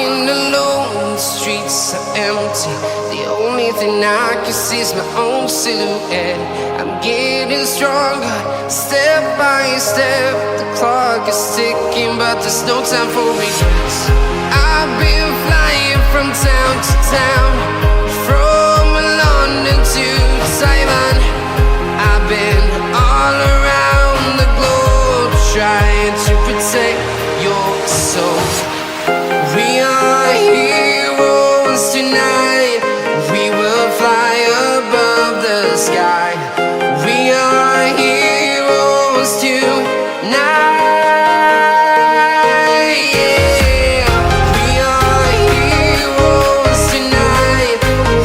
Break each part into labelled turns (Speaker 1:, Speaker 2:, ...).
Speaker 1: Walking alone, the streets are empty. The only thing I can see is my own silhouette. I'm getting stronger, step by step. The clock is ticking, but there's no time for regrets. I've been flying from town to town, from London to Taiwan. I've been all around the globe, trying to protect your soul. We are heroes tonight. We will fly above the sky. We are heroes tonight. Yeah. We are heroes tonight.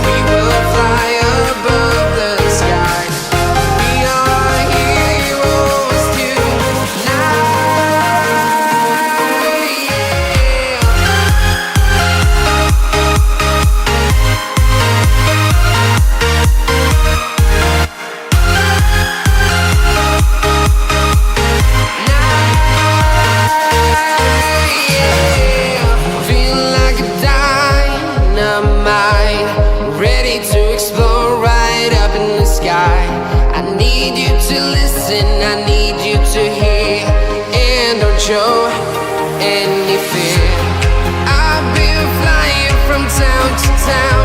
Speaker 1: We will fly above the sky. We are heroes tonight. Ready to explore right up in the sky. I need you to listen, I need you to hear, and don't show any fear. I've been flying from town to town,